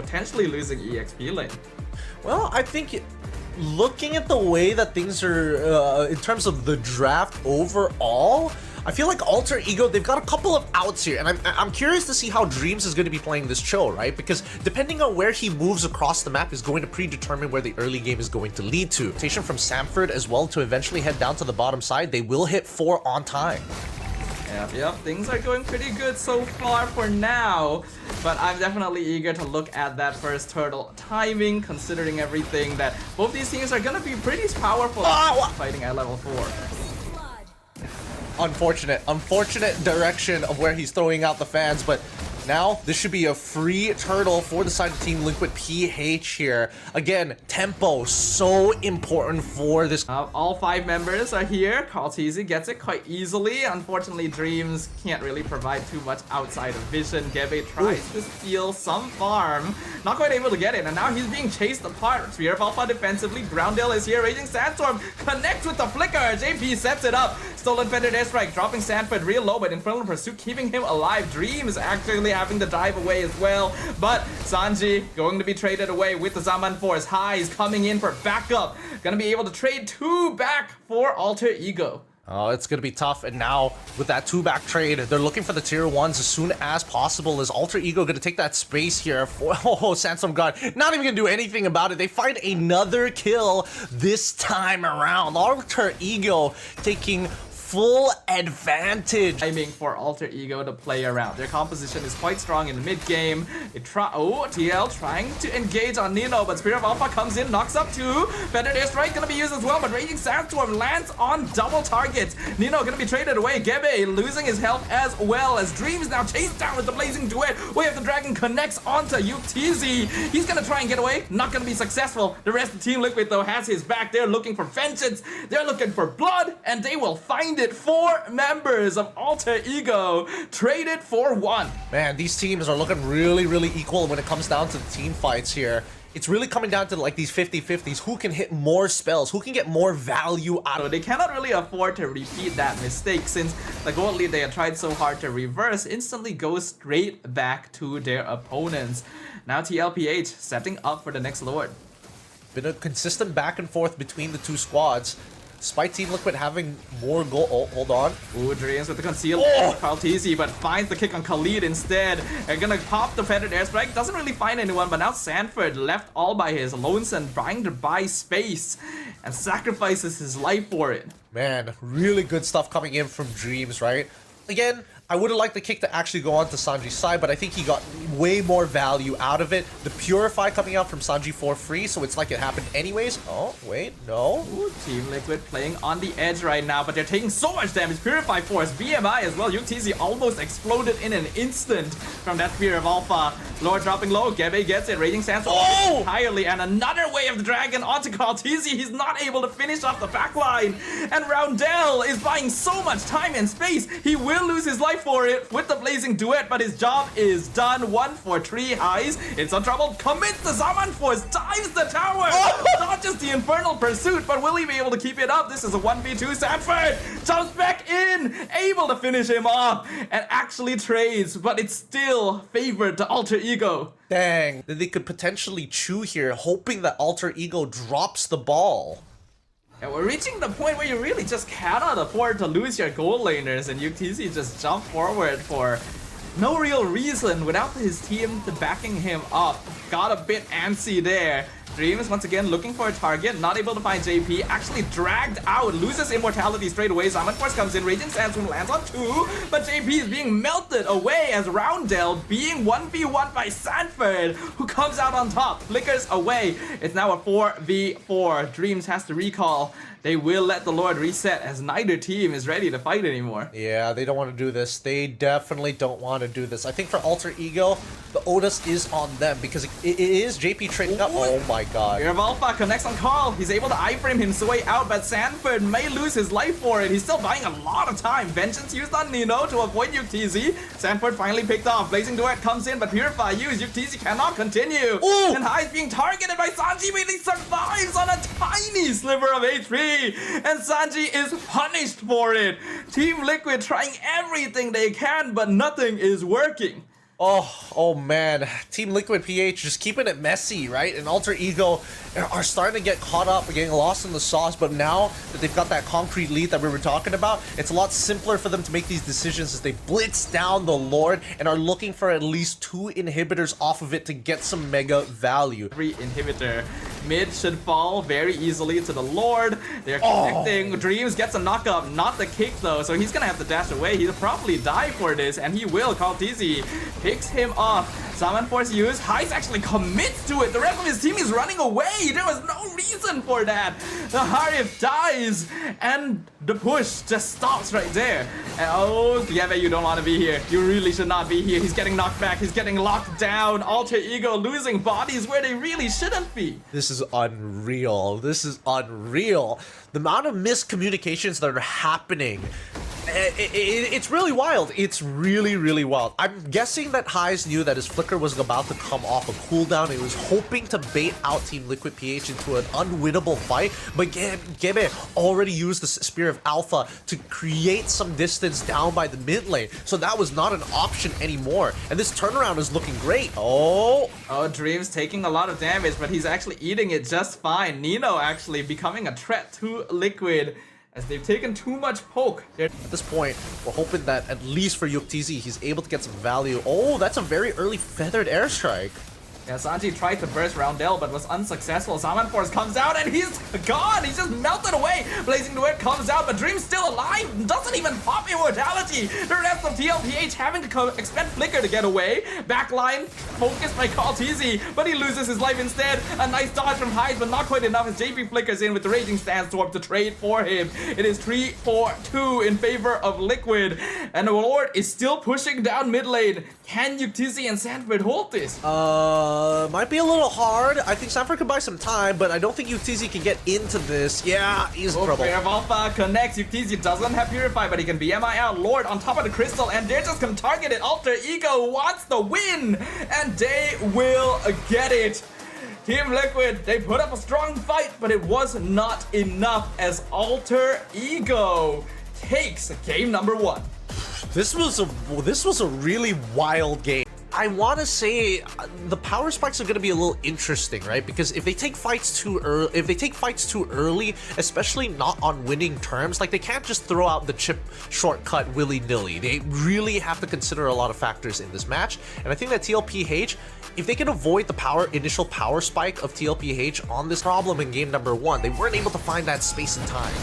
potentially losing EXP lane. Well, I think looking at the way that things are in terms of the draft overall, I feel like Alter Ego, they've got a couple of outs here, and I'm curious to see how Dreams is going to be playing this Cho, right? Because depending on where he moves across the map is going to predetermine where the early game is going to lead to. Rotation from Samford as well to eventually head down to the bottom side. They will hit 4 on time. Yep, things are going pretty good so far for now, but I'm definitely eager to look at that first turtle timing, considering everything that both these teams are gonna be pretty powerful fighting at level 4. Unfortunate direction of where he's throwing out the fans, but now this should be a free turtle for the side of Team Liquid PH here. Again, tempo, so important for this. All 5 members are here. Karltzy gets it quite easily. Unfortunately, Dreams can't really provide too much outside of vision. Gebe tries to steal some farm. Not quite able to get it, and now he's being chased apart. Sphere of Alpha defensively. Groundale is here. Raging Sandstorm connects with the flicker. JP sets it up. Stolen Feathered Airstrike, dropping Sanford real low, but Infernal Pursuit keeping him alive. Dreams actually having the dive away as well, but Sanji going to be traded away with the Zaman Force. Highs coming in for backup. Gonna be able to trade 2 back for Alter Ego. Oh, it's gonna be tough, and now with that 2-back trade, they're looking for the tier 1s as soon as possible. Is Alter Ego gonna take that space here for Sandstorm God? Not even gonna do anything about it. They find another kill this time around. Alter Ego taking full advantage. Timing for Alter Ego to play around. Their composition is quite strong in the mid game. TL trying to engage on Nino, but Spirit of Alpha comes in, knocks up 2. Feathered Airstrike gonna be used as well, but Raging Sandstorm lands on double targets. Nino gonna be traded away. Gebe losing his health as well as Dreams now chased down with the Blazing Duet. Way of the Dragon connects onto Yuktz. He's gonna try and get away, not gonna be successful. The rest of Team Liquid though has his back. They're looking for vengeance, they're looking for blood, and they will find it. 4 members of Alter Ego traded for 1. Man, these teams are looking really equal when it comes down to the team fights here. It's really coming down to like these 50-50s. Who can hit more spells? Who can get more value out of it? They cannot really afford to repeat that mistake, since the gold lead they had tried so hard to reverse instantly goes straight back to their opponents. Now TLPH setting up for the next Lord. Been a consistent back and forth between the 2 squads. Despite Team Liquid having more goal. Oh, hold on. Ooh, Dreams with the conceal. Karltzy, but finds the kick on Khalid instead. They're gonna pop the Feathered Airstrike. Doesn't really find anyone, but now Sanford left all by his lonesome, trying to buy space and sacrifices his life for it. Man, really good stuff coming in from Dreams, right? Again, I would have liked the kick to actually go on to Sanji's side, but I think he got way more value out of it. The Purify coming out from Sanji for free, so it's like it happened anyways. Oh, wait, no. Ooh, Team Liquid playing on the edge right now, but they're taking so much damage. Purify Force, BMI as well. Yuktz almost exploded in an instant from that Spear of Alpha. Lord dropping low, Gebe gets it. Raging Sandstorm entirely, and another Way of the Dragon onto Karltzy. He's not able to finish off the backline, and Roundel is buying so much time and space. He will lose his life for it with the Blazing Duet, but his job is done. 1 for 3 highs. It's on trouble. Commits the Zaman Force, dives the tower. Not just the Infernal Pursuit, but will he be able to keep it up? This is a 1v2. Sanford jumps back in, able to finish him off, and actually trades, but it's still favored to Alter Ego. Dang. They could potentially chew here, hoping that Alter Ego drops the ball. And we're reaching the point where you really just cannot afford to lose your gold laners, and Yuktz just jumped forward for no real reason without his team backing him up. Got a bit antsy there. Dreams once again looking for a target, not able to find JP, actually dragged out, loses immortality straight away. Zaman Force comes in, Raging Sandstorm lands on 2, but JP is being melted away as Roundel being 1v1 by Sanford, who comes out on top, flickers away. It's now a 4v4. Dreams has to recall. They will let the Lord reset as neither team is ready to fight anymore. Yeah, they don't want to do this. They definitely don't want to do this. I think for Alter Ego, the onus is on them because it is JP trading up. Oh my god. Spear of Alpha connects on Carl. He's able to iframe his way out, but Sanford may lose his life for it. He's still buying a lot of time. Vengeance used on Nino to avoid Yuktz. Sanford finally picked off. Blazing Duet comes in, but Purify used. Yuktz cannot continue. Ooh. And High is being targeted by Sanji, but he survives on a tiny sliver of HP. And Sanji is punished for it. Team Liquid trying everything they can, but nothing is working. Oh man, Team Liquid PH just keeping it messy, right? And Alter Ego are starting to get caught up, getting lost in the sauce, but now that they've got that concrete lead that we were talking about, it's a lot simpler for them to make these decisions as they blitz down the Lord and are looking for at least 2 inhibitors off of it to get some mega value. Every inhibitor. Mid should fall very easily to the Lord. They're connecting. Dreams gets a knock up, not the kick though, so he's gonna have to dash away. He'll probably die for this, and he will. Kaltizi picks him off. Summon Force use. Heist actually commits to it. The rest of his team is running away. There was no reason for that. The Harif dies, and the push just stops right there. And oh, Gebe, you don't want to be here. You really should not be here. He's getting knocked back. He's getting locked down. Alter Ego losing bodies where they really shouldn't be. This is unreal. This is unreal. The amount of miscommunications that are happening. It's really wild. It's really wild. I'm guessing that Highs knew that his flicker was about to come off a cooldown. He was hoping to bait out Team Liquid PH into an unwinnable fight, but Gebe already used the Spear of Alpha to create some distance down by the mid lane, so that was not an option anymore. And this turnaround is looking great. Oh, Dream's taking a lot of damage, but he's actually eating it just fine. Nino actually becoming a threat to Liquid, as they've taken too much poke. At this point, we're hoping that at least for Yuktizi, he's able to get some value. Oh, that's a very early feathered airstrike. Yeah, Sanji tried to burst Roundel, but was unsuccessful. Shaman Force comes out, and he's gone! He's just melted away! Blazing Duet comes out, but Dream's still alive! Doesn't even pop Immortality! The rest of TLPH having to expend Flicker to get away. Backline focused by Kaltizi, but he loses his life instead. A nice dodge from Hyde, but not quite enough as JP flickers in with the Raging Sandstorm to trade for him. It is 3-4-2 in favor of Liquid, and the Lord is still pushing down mid lane. Can Yuktizi and Sanford hold this? Might be a little hard. I think Sanford can buy some time, but I don't think Yuktizi can get into this. Yeah, he's in trouble. Pair of Alpha connects. Yuktizi doesn't have Purify, but he can BMI out. Lord on top of the crystal, and they're just gonna target it. Alter Ego wants the win, and they will get it. Team Liquid, they put up a strong fight, but it was not enough as Alter Ego takes game number 1. This was a really wild game. I want to say the power spikes are going to be a little interesting, right? Because if they take fights too early, especially not on winning terms, like they can't just throw out the chip shortcut willy-nilly. They really have to consider a lot of factors in this match. And I think that TLPH, if they can avoid the initial power spike of TLPH on this problem in game number 1, they weren't able to find that space and time.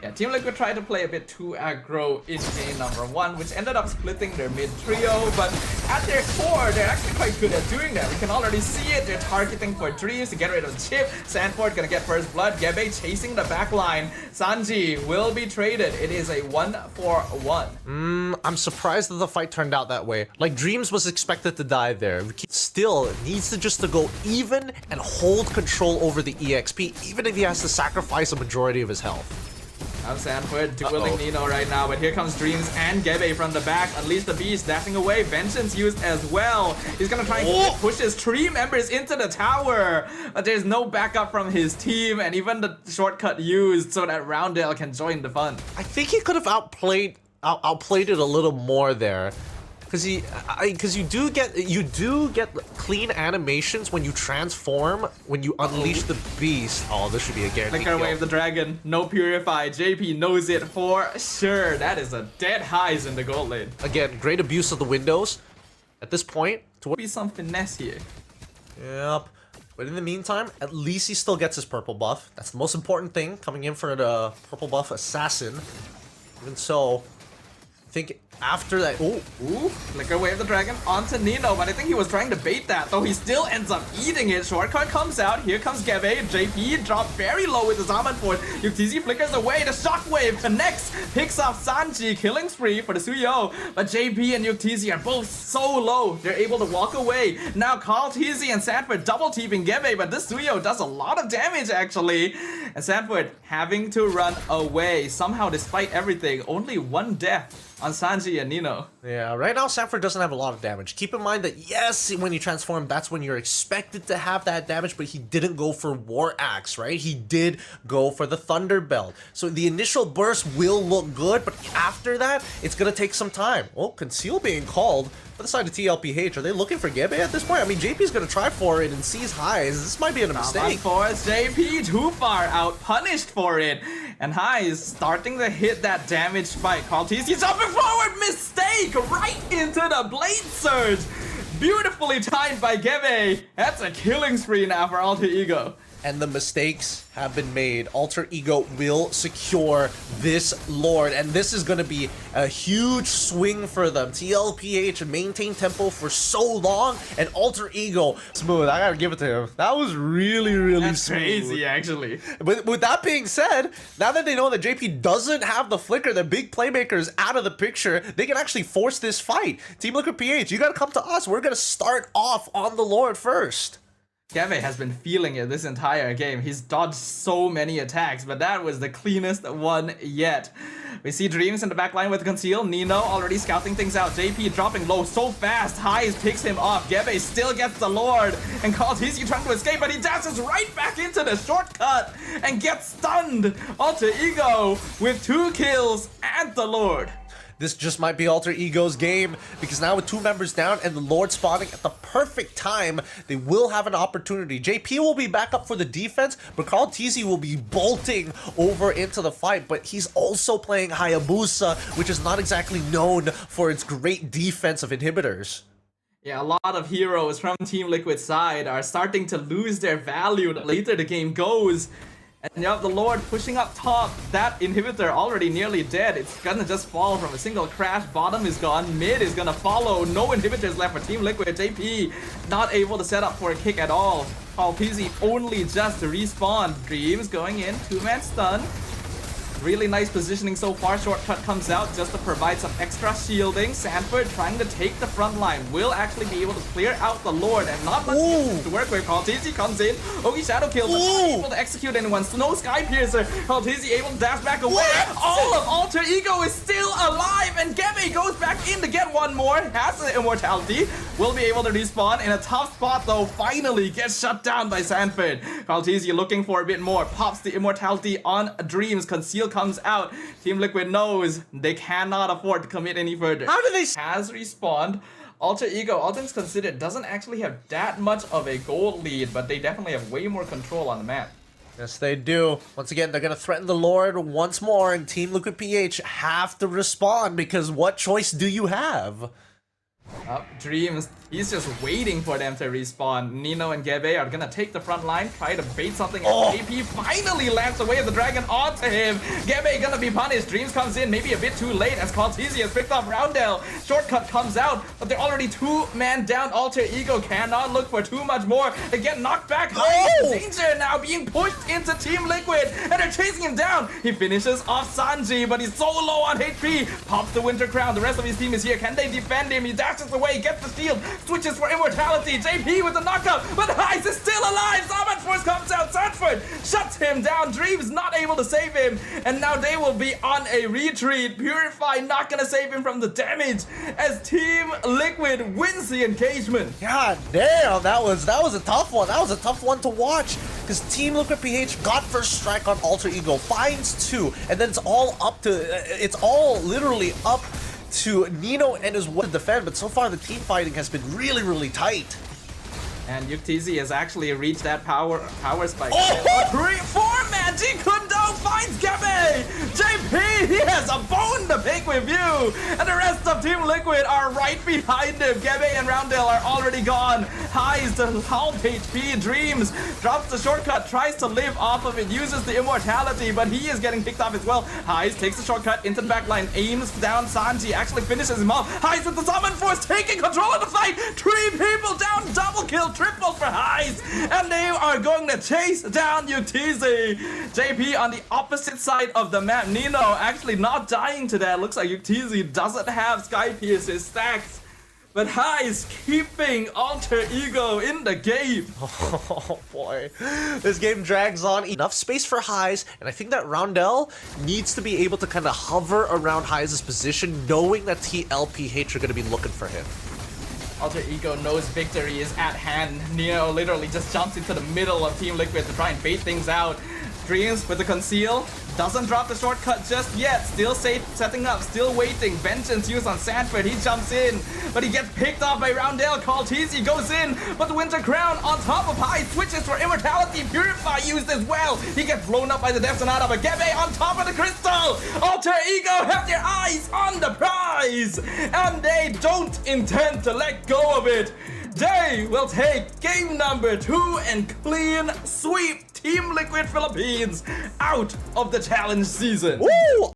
Yeah, Team Liquid tried to play a bit too aggro in game number 1, which ended up splitting their mid trio, but at their core, they're actually quite good at doing that. We can already see it. They're targeting for Dreams to get rid of the chip. Sanford gonna get first blood. Gebe chasing the backline. Sanji will be traded. It is a 1-for-1. I'm surprised that the fight turned out that way. Like, Dreams was expected to die there. Still, needs to go even and hold control over the EXP, even if he has to sacrifice a majority of his health. Now Sanford dueling Nino right now, but here comes Dreams and Gebe from the back. Unleash the Beast, dashing away. Vengeance used as well. He's gonna try and push his tree members into the tower, but there's no backup from his team, and even the shortcut used so that Roundel can join the fun. I think he could have outplayed it a little more there. Because you do get clean animations when you transform, when you unleash the beast. Oh, this should be a guaranteed kill. Wave the dragon, no purify. JP knows it for sure. That is a dead highs in the gold lane. Again, great abuse of the windows. At this point, to be some finesse here. Yep. But in the meantime, at least he still gets his purple buff. That's the most important thing, coming in for the purple buff assassin. Even so, I think after that, Flicker Wave the Dragon onto Nino, but I think he was trying to bait that, though he still ends up eating it. Shortcut comes out, here comes Gebe, JP dropped very low with the Zaman Fort. Yuktizi flickers away, the Shockwave connects, picks off Sanji, killing spree for the Suyo, but JP and Yuktizi are both so low, they're able to walk away. Now Kaltizi and Sanford double teaming Gebe, but this Suyo does a lot of damage actually, and Sanford having to run away. Somehow, despite everything, only 1 death. on Sanji and Nino. Yeah, right now Sanford doesn't have a lot of damage. Keep in mind that yes, when you transform, that's when you're expected to have that damage, but he didn't go for War Axe, right? He did go for the Thunder Belt. So the initial burst will look good, but after that, it's gonna take some time. Oh, Conceal being called. For the side of TLPH, are they looking for Gebe at this point? I mean, JP's gonna try for it and sees highs. This might be a mistake. Force JP too far out, punished for it. And Highs starting to hit that damage spike. He's jumping forward, mistake! Right into the Blade Surge! Beautifully timed by Gebe. That's a killing spree now for Alter Ego. And the mistakes have been made. Alter Ego will secure this Lord, and this is going to be a huge swing for them. TLPH maintained tempo for so long, and Alter Ego smooth. I gotta give it to him. That was really That's smooth. crazy, actually. But with that being said, now that they know that JP doesn't have the flicker, the big playmaker is out of the picture, they can actually force this fight. Team Liquid PH, you gotta come to us. We're gonna start off on the Lord first. Gebe has been feeling it this entire game. He's dodged so many attacks, but that was the cleanest one yet. We see Dreams in the back line with Conceal. Nino already scouting things out. JP dropping low so fast. Highs picks him off. Gebe still gets the Lord and calls Easy trying to escape, but he dashes right back into the shortcut and gets stunned. Alter Ego with 2 kills and the Lord. This just might be Alter Ego's game, because now with 2 members down and the Lord spawning at the perfect time, they will have an opportunity. JP will be back up for the defense, but Carl TZ will be bolting over into the fight, but he's also playing Hayabusa, which is not exactly known for its great defensive inhibitors. Yeah, a lot of heroes from Team Liquid's side are starting to lose their value the later the game goes. And you have the Lord pushing up top. That inhibitor already nearly dead. It's gonna just fall from a single crash. Bottom is gone. Mid is gonna follow. No inhibitors left for Team Liquid. JP not able to set up for a kick at all. PZ only just respawned. Dreams going in. 2-man stun. Really nice positioning so far. Shortcut comes out just to provide some extra shielding. Sanford trying to take the front line. Will actually be able to clear out the Lord and not much to work with. TZ comes in. Ogi Shadow Kill, but not able to execute anyone. No Sky Piercer. TZ able to dash back away. All of Alter Ego is still alive, and Gebe goes back in to get one more. Has the immortality. Will be able to respawn in a tough spot though. Finally gets shut down by Sanford. TZ looking for a bit more. Pops the immortality on Dreams. Conceal comes out. Team Liquid knows they cannot afford to commit any further. How do they has respawned? Alter Ego, all things considered, doesn't actually have that much of a gold lead, but they definitely have way more control on the map. Yes, they do. Once again, they're going to threaten the Lord once more, and Team Liquid PH have to respond, because what choice do you have? Dreams, he's just waiting for them to respawn. Nino and Gebe are gonna take the front line, try to bait something. AP finally lands away the dragon onto him. Gebe gonna be punished. Dreams comes in, maybe a bit too late as Cortese has picked up Roundel. Shortcut comes out, but they're already 2-man down. Alter Ego cannot look for too much more. They get knocked back. Danger now being pushed into Team Liquid, and they're chasing him down. He finishes off Sanji, but he's so low on HP. Pops the Winter Crown. The rest of his team is here. Can they defend him? He dashes away, gets the shield, switches for immortality. JP with the knockup, but Heist is still alive. Salvage Force comes out. Sanford shuts him down. Dreams not able to save him, and now they will be on a retreat. Purify not gonna save him from the damage as Team Liquid wins the engagement. God damn, that was a tough one. That was a tough one to watch, because Team Liquid PH got first strike on Alter Ego, finds 2, and then it's all literally up to Nino and his one to defend, but so far the team fighting has been really, really tight. And Yuktz has actually reached that power spike. 3-4-man Jikundo finds Gebe! JP, he has a bone to pick with you! And the rest of Team Liquid are right behind him. Gebe and Roundel are already gone. Highs the half HP. Dreams drops the shortcut, tries to live off of it, uses the immortality, but he is getting picked off as well. Highs takes the shortcut into the backline, aims down Sanji, actually finishes him off. Highs with the Summon Force taking control of the fight. 3 people down, double kill. Triple for Highs, and they are going to chase down Yuktz. JP on the opposite side of the map. Nino actually not dying to that. Looks like Yuktz doesn't have Sky Pierce's stacks. but High's keeping Alter Ego in the game. Oh boy, this game drags on. Enough space for Highs, and I think that Roundel needs to be able to kind of hover around Highs' position, knowing that TLPH are going to be looking for him. Alter Ego knows victory is at hand. Neo literally just jumps into the middle of Team Liquid to try and bait things out. Dreams with the conceal, doesn't drop the shortcut just yet, still safe, setting up, still waiting. Vengeance used on Sanford, he jumps in, but he gets picked off by Roundel. Kaltese goes in, but the Winter Crown on top of High switches for Immortality. Purify used as well, he gets blown up by the Death Sonata, but Gebe on top of the crystal. Alter Ego have their eyes on the prize, and they don't intend to let go of it. They will take game number 2 and clean sweep Team Liquid Philippines out of the challenge season. Woo!